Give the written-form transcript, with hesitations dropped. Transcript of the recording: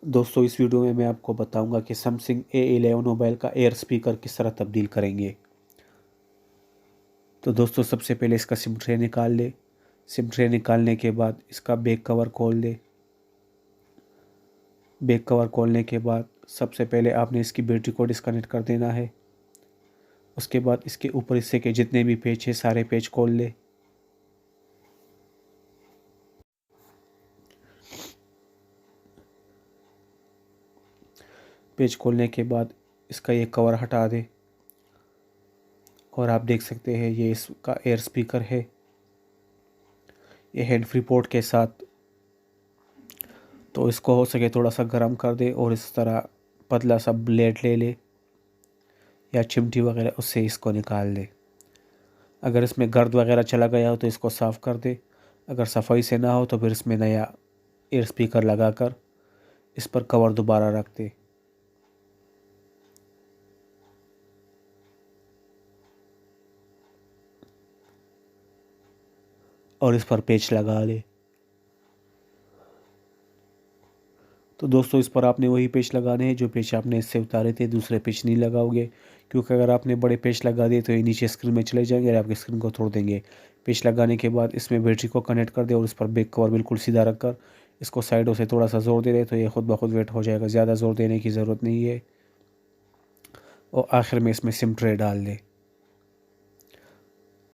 दोस्तों इस वीडियो में मैं आपको बताऊंगा कि सैमसंग A11 मोबाइल का एयर स्पीकर किस तरह तब्दील करेंगे। तो दोस्तों सबसे पहले इसका सिम ट्रे निकाल ले। सिम ट्रे निकालने के बाद इसका बैक कवर खोल ले। बैक कवर खोलने के बाद सबसे पहले आपने इसकी बैटरी को डिस्कनेक्ट कर देना है। उसके बाद इसके ऊपर हिस्से के जितने भी पेच है सारे पेच खोल ले। पेज खोलने के बाद इसका ये कवर हटा दे और आप देख सकते हैं ये इसका एयर स्पीकर है। ये हैंड फ्री पोर्ट के साथ, तो इसको हो सके थोड़ा सा गर्म कर दे और इस तरह पतला सा ब्लेड ले ले या चिमटी वगैरह, उससे इसको निकाल दे। अगर इसमें गर्द वगैरह चला गया हो तो इसको साफ़ कर दे। अगर सफाई से ना हो तो फिर इसमें नया एयर स्पीकर लगाकर इस पर कवर दोबारा रख दे और इस पर पेच लगा ले। तो दोस्तों इस पर आपने वही पेच लगाने हैं जो पेच आपने इससे उतारे थे, दूसरे पेच नहीं लगाओगे, क्योंकि अगर आपने बड़े पेच लगा दिए तो ये नीचे स्क्रीन में चले जाएंगे और आपकी स्क्रीन को तोड़ देंगे। पेच लगाने के बाद इसमें बैटरी को कनेक्ट कर दे और इस पर बैक कवर बिल्कुल सीधा रखकर इसको साइडों से थोड़ा सा ज़ोर दे दे तो ये खुद ब खुद वेट हो जाएगा। ज़्यादा ज़ोर देने की ज़रूरत नहीं है। और आखिर में इसमें सिम ट्रे डाल दे।